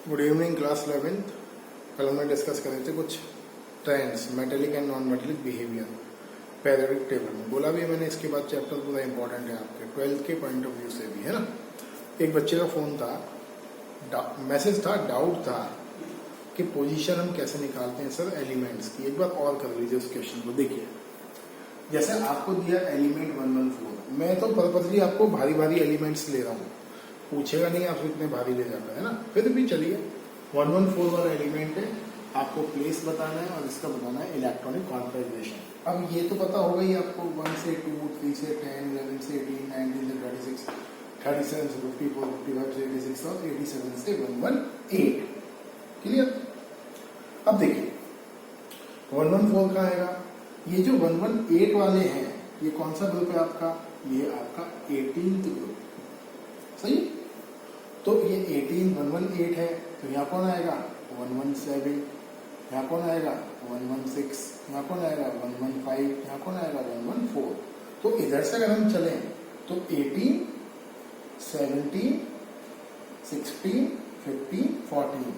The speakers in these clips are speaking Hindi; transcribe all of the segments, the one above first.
Good evening class 11th। कल हमने डिस्कस करे थे कुछ trends metallic and non metallic behaviour periodic table में। बोला भी मैंने इसके बाद चैप्टर पूरा इंपॉर्टेंट है आपके 12th के पॉइंट ऑफ व्यू से भी, है ना। एक बच्चे का फोन था, मैसेज था, डाउट था कि पोजीशन हम कैसे निकालते हैं सर एलिमेंट्स की। एक बार और कर लीजिए उस क्वेश्चन को। देखिए, जैसे आपको दिया एलिमेंट 114, मैं तो पर्पसली आपको भारी भारी एलिमेंट्स ले रहा हूँ, पूछेगा नहीं आपसे इतने भारी ले जाता है ना। फिर भी चलिए 114 वाला एलिमेंट है, आपको प्लेस बताना है और इसका बताना है इलेक्ट्रॉनिक कॉन्फ़िगरेशन। अब ये तो पता होगा ही आपको, 1 से 2, 3 से 10, 11 से 18, 19 से 36, 37 से 54, 55 से 86 और 87 से 118। क्लियर। अब देखिए 114 का आएगा, ये जो 118 वाले हैं ये कौन सा ग्रुप है आपका, ये आपका 18th ग्रुप। सही। तो ये 118 है, तो यहाँ कौन आएगा 117, यहाँ कौन आएगा 116, यहाँ कौन आएगा 115, यहाँ कौन आएगा 114। तो इधर से अगर हम चलें तो 18, 17, 16, 15, 14।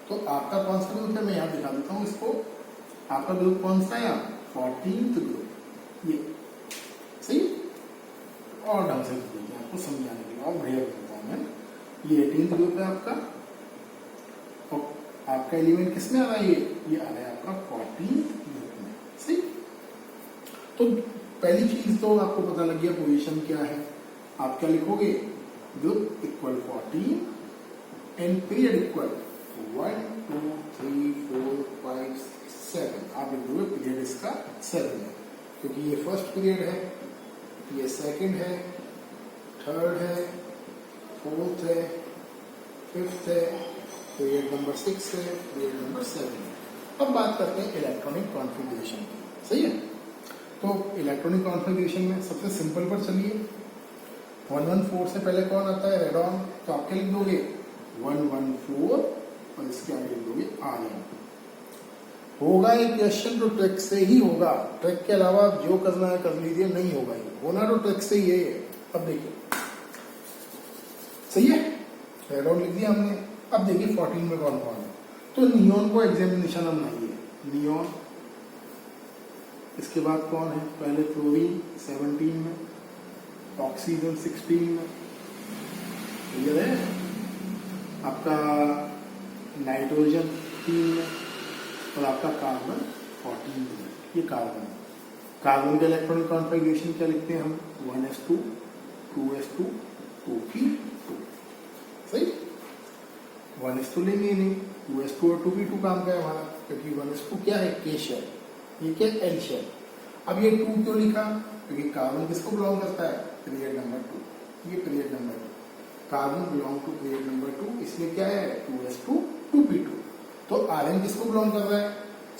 तो आपका कौन सा ग्रुप है, मैं यहाँ दिखा देता हूँ इसको। आपका ग्रुप कौन सा है यहाँ 14th ग्रुप। ये सही। और ढंग से आपको समझाने के लिए और बढ़िया बताता हूँ मैं। ये 18th ग्रुप है आपका, और आपका एलिमेंट किसमें आ रहा है, ये आ रहा है आपका 14th ग्रुप में। सही। तो पहली चीज तो आपको पता लग गया पोजीशन क्या है। आप क्या लिखोगे, group equal 14 and period equal 1, 2, 3, 4, 5, 6, 7। आप लिख दोगे पीरियड इसका 7 है, क्योंकि ये फर्स्ट पीरियड है, ये सेकंड है, थर्ड है, फोर्थ है, फिफ्थ है, पीरियड नंबर 6 है, पीरियड नंबर 7 है। अब बात करते हैं इलेक्ट्रॉनिक कॉन्फ़िगरेशन की। सही है। तो इलेक्ट्रॉनिक कॉन्फ़िगरेशन में सबसे सिंपल पर चलिए, 114 से पहले कौन आता है, रेड ऑन। तो आप क्या लिख दोगे 114 और इसके आगे लिख दोगे आर्यन। होगा ये क्वेश्चन तो ट्रिक से ही होगा, ट्रिक के अलावा जो करना है कर लीजिए, नहीं होगा ये होना तो ट्रिक से ही है। अब देखिए सही है, रेड ऑन लिख दिया हमने। अब देखिए 14 में कौन कौन है, तो नियोन को एग्जामिनेशन हम बनाइए, नियोन। इसके बाद कौन है, पहले क्लोरीन 17 में, ऑक्सीजन 16 में, क्लियर है। आपका नाइट्रोजन 3 में और आपका कार्बन 14 में। ये कार्बन, कार्बन का इलेक्ट्रॉनिक कॉन्फ़िगरेशन क्या लिखते हैं हम, 1s2, 2s2, 2p2। सही। 1s2 लेंगे नहीं, 2s2 और 2p2 काम का है हमारा, क्योंकि 1s2 क्या है, के शेल, ये क्या एल शेल। अब ये 2 क्यों लिखा, क्योंकि कार्बन किसको बिलोंग करता है, पीरियड नंबर 2। ये period number 2, carbon belong to period number 2, इसलिए क्या है 2s2, 2p2। तो आर्यन किसको बिलोंग कर रहा है,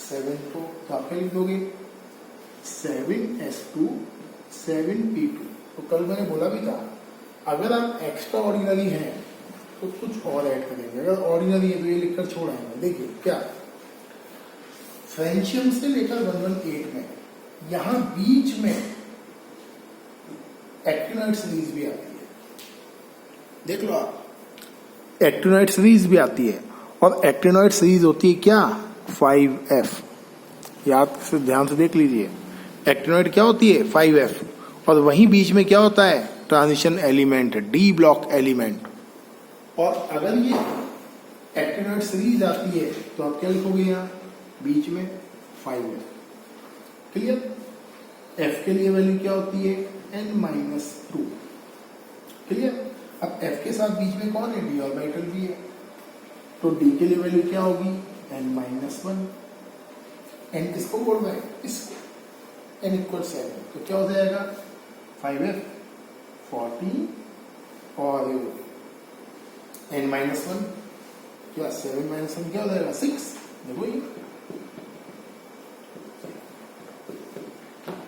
7 को। तो आप क्या लिख दोगे 7s2, 7p2। तो कल मैंने बोला भी था, अगर आप एक्स्ट्रा ऑर्डिनरी हैं तो कुछ और ऐड करेंगे, अगर ऑर्डिनरी है तो ये लिखकर छोड़ आएंगे। देखिए क्या, फ्रेंशियम से लेकर 118 में यहां बीच में एक्टिनोइड सीरीज भी आती है, देख लो आप, एक्टिनोइड सीरीज भी आती है। और एक्टिनोइड सीरीज होती है क्या, 5f। याद से ध्यान से देख लीजिए, एक्टिनोइड क्या होती है 5f, और वहीं बीच में क्या होता है, transition element, D block element. और अगर ये एक्टिनोइड सीरीज आती है तो आप क्या लिखोगे यहाँ बीच में 5f। क्लियर। f के लिए वैल्यू क्या होती है, n-2। क्लियर। अब f के साथ बीच में कौन है, d ऑर्बिटल भी है, तो d के लिए वैल्यू क्या होगी, n-1। n किसको बोल रहे हैं, इसको, n = 7। तो क्या हो जाएगा 5f 14 और n-1 क्या, 7-1 क्या हो जाएगा 6। देखो ये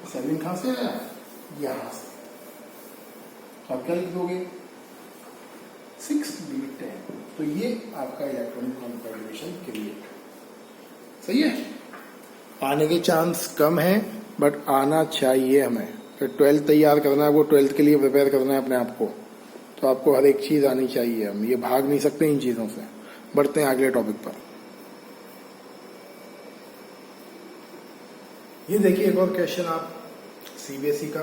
7 कहां से आया, यहां से। तो आप क्या लिख दोगे 6d10। तो ये आपका इलेक्ट्रॉनिक कॉन्फ़िगरेशन क्रिएट। सही है। आने के चांस कम है, बट आना चाहिए हमें। तो 12th तैयार करना है, वो 12th के लिए प्रिपेयर करना है अपने आप को, तो आपको हर एक चीज आनी चाहिए। हम ये भाग नहीं सकते इन चीजों से। बढ़ते हैं अगले टॉपिक पर। ये देखिए एक और क्वेश्चन आप सीबीएसई का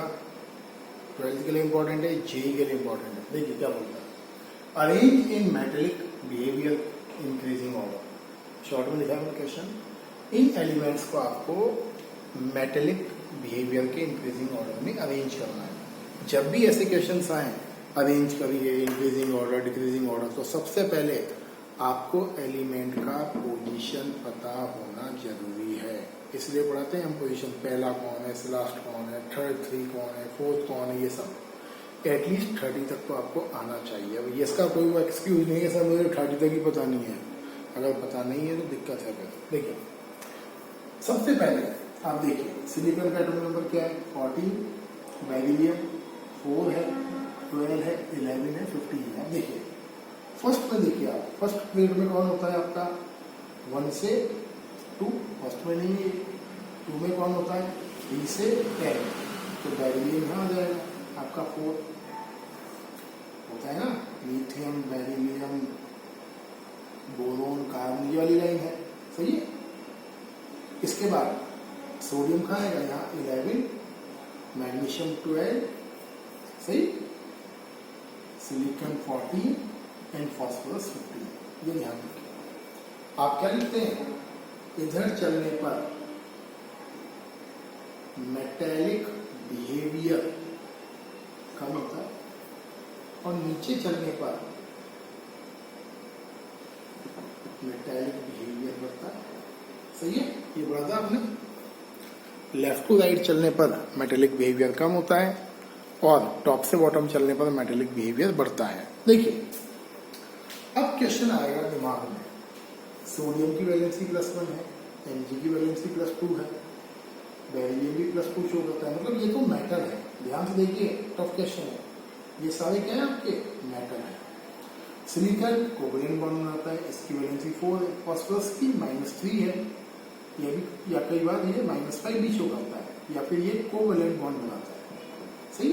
12th के लिए इंपॉर्टेंट है, जेई के लिए इंपॉर्टेंट है। देखिए क्या बोलता है, arrange in metallic behaviour increasing order. Short में लिखा है क्वेश्चन, इन एलिमेंट्स को आपको मेटेलिक बिहेवियर के इंक्रीजिंग ऑर्डर में अरेंज करना है। जब भी ऐसे क्वेश्चंस आए अरेंज करिए इंक्रीजिंग ऑर्डर डिक्रीजिंग ऑर्डर, तो सबसे पहले आपको एलिमेंट का पोजीशन पता होना जरूरी है। इसलिए पढ़ाते हैं हम पोजीशन, पहला कौन है, लास्ट कौन है, थर्ड थ्री कौन है, फोर्थ कौन है, ये सब एटलीस्ट 30 तक तो आपको आना चाहिए। अब इसका कोई वो एक्सक्यूज नहीं है सर मुझे 30 तक ही पता नहीं है। अगर पता नहीं है तो दिक्कत है। फिर देखिए सबसे पहले आप देखिए सिलिकॉन का एटॉमिक नंबर क्या है 14, बेरिलियम 4 है, 12 है, 11 है, 15 है। देखिए फर्स्ट में देखिए आप फर्स्ट ग्रेड में कौन होता है आपका 1 से 2, फर्स्ट में नहीं है। 2 में कौन होता है 3 से 10, तो बेरिलियम यहाँ आ जाएगा आपका 4 होता है ना, लिथियम बेरिलियम बोरोन कार्बन ये वाली लाइन है, सही है। इसके बाद सोडियम कहाँ आएगा यहाँ 11, मैग्नीशियम 12, सही, सिलिकॉन 14 एंड फास्फोरस 15। ये ध्यान रखिए। आप क्या लिखते हैं, इधर चलने पर मेटेलिक बिहेवियर कम होता है और नीचे चलने पर मेटेलिक बिहेवियर बढ़ता है, सही है। ये पढ़ा था आपने। लेफ्ट टू राइट चलने पर मेटेलिक बिहेवियर कम होता है और टॉप से बॉटम चलने पर मेटेलिक बिहेवियर बढ़ता है। देखिए अब क्वेश्चन आएगा दिमाग में, सोडियम की वैलेंसी +1 है, Mg की वैलेंसी +2 है, बेरिलियम भी +2 शो करता है, मतलब ये तो मेटल है। ध्यान से देखिए टफ क्वेश्चन है, ये सारे क्या है आपके मेटल है। सिलिकॉन कोवैलेंट बॉन्ड बनाता है, इसकी वैलेंसी 4 है, फास्फोरस की -3 है, ये भी या कई बार ये -5 भी शो करता है, या फिर ये कोवैलेंट बॉन्ड बनाता है, सही।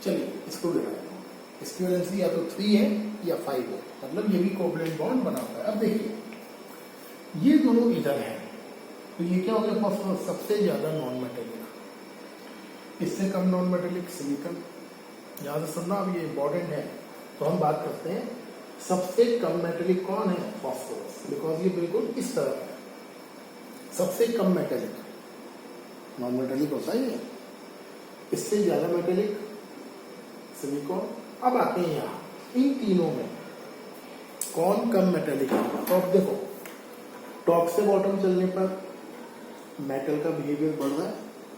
चलिए इसको भी लगाएंगे, इसकी वैलेंसी या तो 3 है या 5 है, मतलब ये भी कोवैलेंट बॉन्ड बनाता है। अब देखिए ये दोनों इधर है, तो ये क्या हो गया फास्फोरस सबसे ज्यादा नॉन मेटेलिक, इससे कम नॉन मेटेलिक सिलिकॉन। याद समझना, अब ये इंपॉर्टेंट है। तो हम बात करते हैं सबसे कम मेटेलिक कौन है फास्फोरस, बिकॉज ये बिल्कुल इस तरफ है, सबसे कम मेटेलिक नॉन मेटेलिक होता है ये, इससे ज्यादा मेटेलिक सिलिकॉन। अब आते हैं यहाँ इन तीनों में कौन कम मेटेलिक है। तो अब देखो टॉप से बॉटम चलने पर मेटल का बिहेवियर बढ़ रहा है,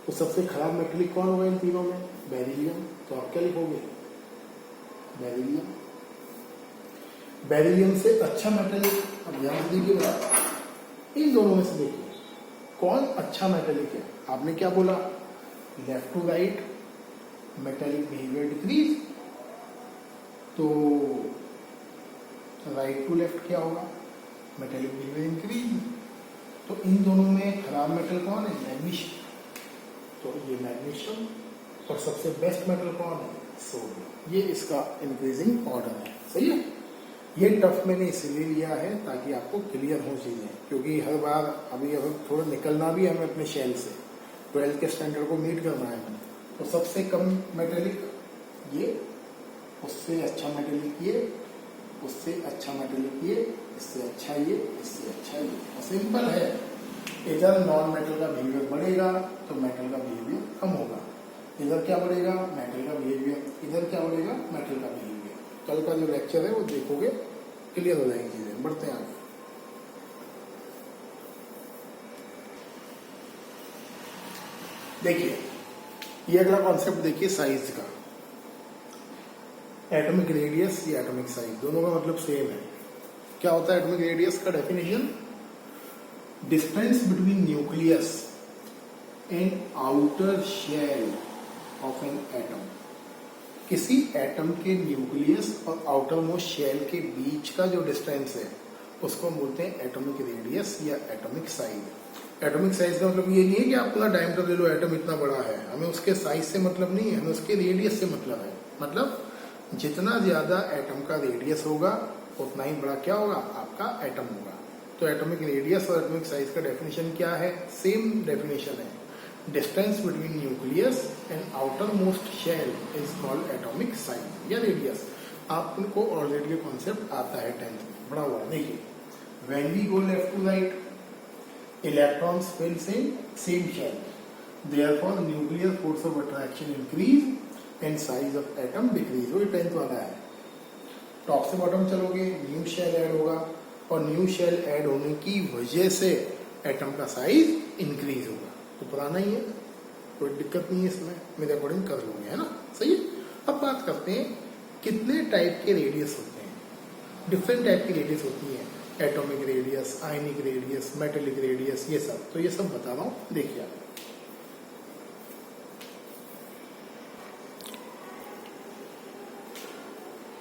तो सबसे खराब मेटेलिक कौन होगा इन तीनों में, बेरिलियम। तो आप क्या लिखोगे बेरिलियम। बेरिलियम से अच्छा मेटेलिक, अब ध्यान दीजिए इन दोनों में से देखिए कौन अच्छा मेटेलिक है। आपने क्या बोला, left to right metallic behaviour decrease, तो राइट टू लेफ्ट क्या होगा, मेटेलिक बिहेवियर इंक्रीज। तो इन दोनों में खराब मेटल कौन है, मैग्नीशियम। तो ये मैग्नीशियम, और सबसे बेस्ट मेटल कौन है, सोडियम। ये इसका इंक्रीजिंग ऑर्डर है, सही है। ये टफ मैंने इसलिए लिया है ताकि आपको क्लियर हो चीजें, क्योंकि हर बार अभी थोड़ा निकलना भी हमें अपने शेल से, 12th के स्टैंडर्ड को मीट करना है हमें। तो सबसे कम मेटेलिक ये, उससे अच्छा मेटेलिक ये, उससे अच्छा मेटेलिक ये, इससे अच्छा ये, इससे अच्छा ये। और सिंपल है, इधर नॉन मेटल का बिहेवियर बढ़ेगा तो मेटल का बिहेवियर कम होगा, इधर क्या बढ़ेगा मेटल का बिहेवियर, इधर क्या बढ़ेगा मेटल का बिहेवियर। कल का जो लेक्चर है वो देखोगे क्लियर हो जाएंगी चीजें। बढ़ते हैं आगे। देखिए ये अगला कॉन्सेप्ट देखिए साइज का, एटॉमिक रेडियस या एटॉमिक साइज, दोनों का मतलब सेम है। क्या होता है एटॉमिक रेडियस का definition, distance between nucleus and outer shell of an atom. किसी एटम के न्यूक्लियस और आउटर मोस्ट शेल के बीच का जो डिस्टेंस है उसको हम बोलते हैं एटॉमिक रेडियस या एटॉमिक साइज। एटॉमिक साइज का मतलब ये नहीं है कि आप पूरा डायमीटर ले लो, एटम इतना बड़ा है, हमें उसके साइज से मतलब नहीं है, हमें उसके रेडियस से मतलब है। मतलब जितना ज्यादा एटम का रेडियस होगा उतना ही बड़ा क्या होगा आपका एटम होगा। तो एटॉमिक रेडियस और एटॉमिक साइज का डेफिनेशन क्या है, सेम डेफिनेशन है, distance between nucleus and outermost shell is called atomic size या रेडियस। आपको ऑलरेडी कॉन्सेप्ट आता है 10th में, बड़ा हुआ। देखिए, when we go left to right, electrons fill same shell, therefore nuclear force of attraction increase and size of atom decrease। वो 10th वाला है। टॉप से बॉटम चलोगे, न्यू शेल ऐड होगा और न्यू शेल ऐड होने की वजह से एटम का साइज इंक्रीज होगा। तो पुराना ही है, कोई दिक्कत नहीं है इसमें, मेरे अकॉर्डिंग कर लोगे, है ना, सही है। अब बात करते हैं कितने टाइप के रेडियस होते हैं। डिफरेंट टाइप की रेडियस होती है, atomic radius, ionic radius, metallic radius, ये सब। तो ये सब बता रहा हूं, देखिए आप।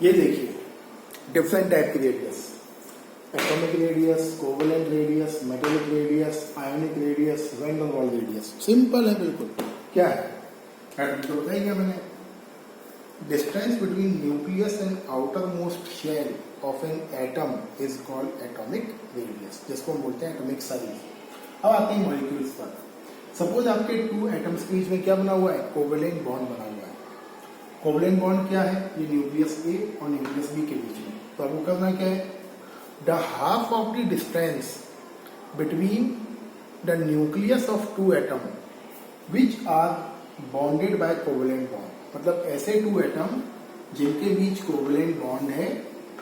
ये देखिए डिफरेंट टाइप की radius, atomic radius, covalent radius, metallic radius, ionic radius, van der Waals radius. Simple है बिल्कुल। क्या है, एटम तो बताया क्या मैंने, distance between nucleus and outermost shell of an atom is called atomic radius, जिसको हम बोलते हैं एटॉमिक साइज। अब आते हैं मॉलिक्यूल्स पर। सपोज आपके 2 एटम्स के बीच में क्या बना हुआ है, कोवेलेंट बॉन्ड बना हुआ है। कोवेलेंट बॉन्ड क्या है, ये न्यूक्लियस ए और न्यूक्लियस बी के बीच में। तो आपको करना क्या है, the half of the distance between the nucleus of 2 atom which are bonded by covalent bond, मतलब ऐसे 2 एटम जिनके बीच कोवेलेंट बॉन्ड है,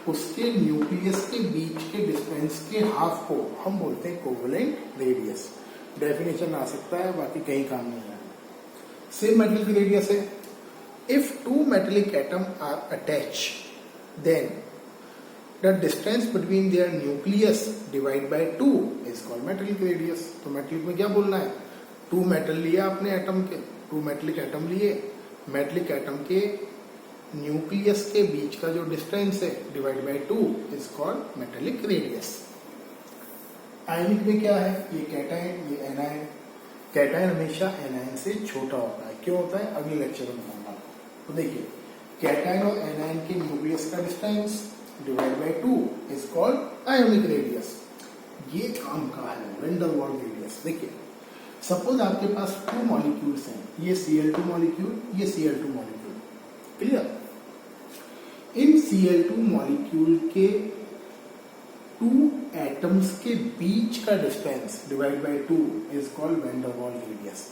उसके न्यूक्लियस के बीच के डिस्टेंस के हाफ को हम बोलते हैं कोवेलेंट रेडियस। डेफिनेशन आ सकता है, बाकी कहीं काम नहीं है। सेम मेटेलिक रेडियस है, if 2 metallic atom are attached then the distance between their nucleus divide by 2 is called metallic radius. तो मेटेलिक में क्या बोलना है, 2 मेटल लिया आपने एटम के, 2 मेटेलिक एटम लिए, मेटेलिक एटम के न्यूक्लियस के बीच का जो डिस्टेंस है divide by 2 is called metallic radius. Ionic में क्या है, ये कैटायन, ये एनायन। कैटायन हमेशा एनायन से छोटा होता है, क्यों होता है, अगले लेक्चर में बताऊंगा। तो देखिए, कैटायन और एनायन के न्यूक्लियस का distance divide by 2 is called ionic radius. ये काम का है, वैन डेर वाल्स रेडियस। देखिए, सपोज आपके पास 2 मॉलिक्यूल्स हैं, ये Cl2 मॉलिक्यूल, ये Cl2 मॉलिक्यूल, क्लियर। इन Cl2 मॉलिक्यूल के 2 एटम्स के बीच का distance divide by 2 is called van der Waals radius.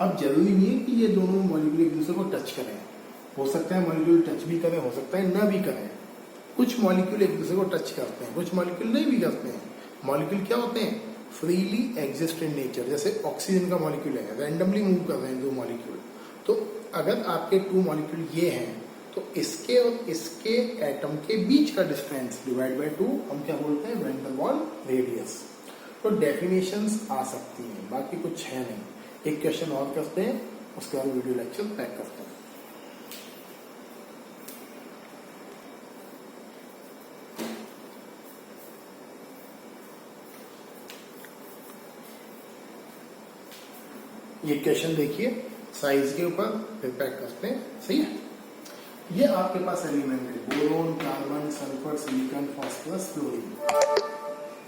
अब जरूरी नहीं है कि ये दोनों मॉलिक्यूल एक दूसरे को टच करें, हो सकता है मॉलिक्यूल टच भी करें, हो सकता है ना भी करें। कुछ मॉलिक्यूल एक दूसरे को टच करते हैं, कुछ मॉलिक्यूल नहीं भी करते हैं। मॉलिक्यूल क्या होते हैं, फ्रीली एग्जिस्ट इन नेचर। जैसे ऑक्सीजन का मॉलिक्यूल है, रैंडमली मूव कर रहे हैं 2 मॉलिक्यूल। तो अगर आपके 2 मॉलिक्यूल ये हैं, तो इसके और इसके एटम के बीच का डिस्टेंस डिवाइड बाय 2 हम क्या बोलते हैं, वैन डेर वाल्स रेडियस। तो डेफिनेशंस आ सकती हैं, बाकी कुछ है नहीं। एक क्वेश्चन और करते हैं, उसके बाद वीडियो लेक्चर पैक करते हैं। ये क्वेश्चन देखिए, साइज के ऊपर फिर पैक करते हैं, सही है। ये आपके पास एलिमेंट है, boron, carbon, sulphur, silicon, phosphorus, fluorine.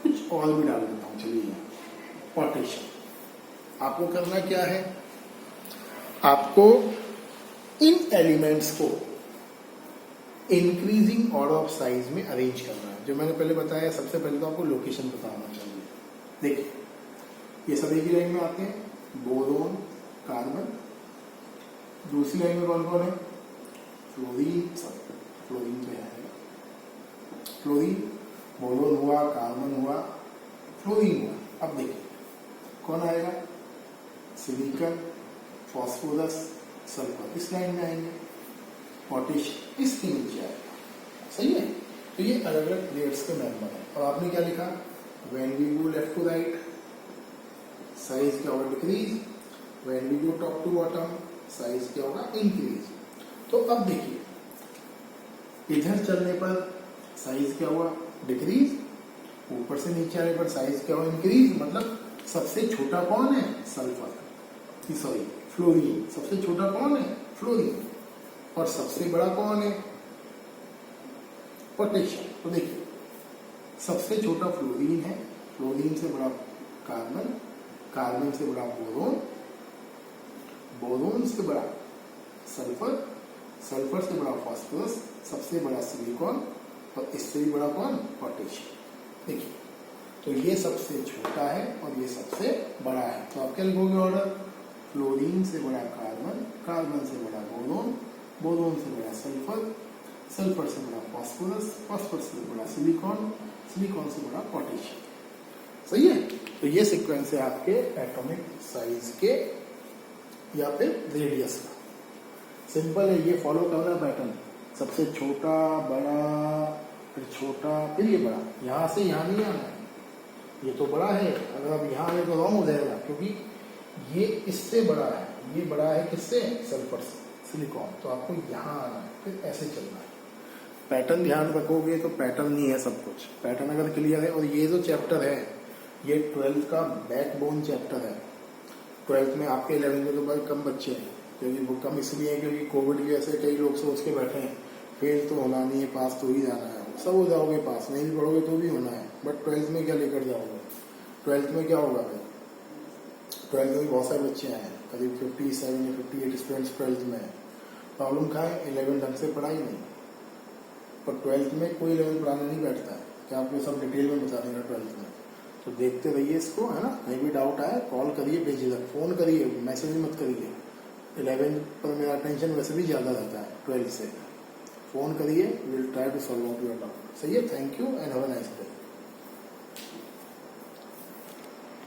कुछ और भी डाल देता हूं, चलिए। पोटेशियम। आपको करना क्या है, आपको इन एलिमेंट्स को इंक्रीजिंग ऑर्डर ऑफ साइज में अरेंज करना है। जो मैंने पहले बताया, सबसे पहले तो आपको लोकेशन पता होना चाहिए। देखिए, ये सब एक ही लाइन में आते हैं, बोरोन, कार्बन। दूसरी लाइन में कौन कौन है, फ्लोरीन, फ्लोरीन पे है, फ्लोरीन, बोरोन हुआ, कार्बन हुआ, फ्लोरीन हुआ। अब देखिए कौन आएगा, सिलिकॉन, फास्फोरस, सल्फर इस लाइन में आएंगे, पोटेशियम इसके नीचे आएगा, सही है। तो ये अलग अलग लेयर्स के मेंबर है। और आपने क्या लिखा, when we go left to right size क्या होगा, decrease. When we go top to bottom size क्या होगा, इंक्रीज। तो अब देखिए, इधर चलने पर साइज क्या हुआ, डिक्रीज। ऊपर से नीचे आने पर साइज क्या हुआ, इंक्रीज। मतलब सबसे छोटा कौन है, सल्फर, सॉरी फ्लोरीन। सबसे छोटा कौन है, फ्लोरीन। और सबसे बड़ा कौन है, पोटेशियम। तो देखिए, सबसे छोटा फ्लोरीन है, फ्लोरीन से बड़ा कार्बन, कार्बन से बड़ा बोरोन, बोरोन से बड़ा सल्फर, सल्फर से बड़ा फास्फोरस, सबसे बड़ा सिलिकॉन और इससे भी बड़ा कौन? पोटेशियम। देखिए, तो ये सबसे छोटा है और ये सबसे बड़ा है। तो आप क्या लिखोगे ऑर्डर? फ्लोरीन से बड़ा कार्बन, कार्बन से बड़ा बोरोन, बोरोन से बड़ा सल्फर, सल्फर से बड़ा फास्फोरस, फास्फोरस से बड़ा सिलिकॉन, सिलिकॉन से बड़ा पोटेशियम। सही है? तो ये सीक्वेंस है आपके एटॉमिक साइज के या फिर रेडियस का। सिंपल है, ये फॉलो करना पैटर्न। सबसे छोटा, बड़ा, फिर छोटा, फिर ये बड़ा। यहां से यहां नहीं आना है, ये तो बड़ा है, अगर आप यहाँ आए तो रॉन्ग हो जाएगा, क्योंकि ये इससे बड़ा है, ये बड़ा है किससे? सल्फर से, सिलिकॉन। तो आपको यहाँ आना है, फिर ऐसे चलना है। पैटर्न ध्यान रखोगे तो पैटर्न नहीं है सब कुछ। पैटर्न अगर क्लियर है, और ये जो चैप्टर है ये 12th का बैकबोन चैप्टर है। 12th में आपके 11th में तो बहुत कम बच्चे हैं, क्योंकि वो कम इसलिए है क्योंकि कोविड की वजह से कई लोग सोच के बैठे हैं फेल तो होना नहीं है, पास तो ही जाना है। सब हो जाओगे पास, नहीं भी पढ़ोगे तो भी होना है, बट 12th में क्या लेकर जाओगे? 12th में क्या होगा भाई? 12th में बहुत सारे बच्चे आए हैं, करीब 57 या 58 स्टूडेंट्स 12th में है। प्रॉब्लम कहाँ है? 11 ढंग से पढ़ाई नहीं, पर 12th में कोई 11 पढ़ाने नहीं बैठता है कि आपको सब डिटेल में बता देगा 12th में। तो देखते रहिए इसको, है ना? कहीं भी डाउट आए कॉल करिए, बेझिझक फोन करिए, मैसेज मत करिए। 11 पर मेरा टेंशन वैसे भी ज़्यादा रहता है 12 से। फोन करिए, will try to solve out your doubt. सही है? Thank you and have a nice day.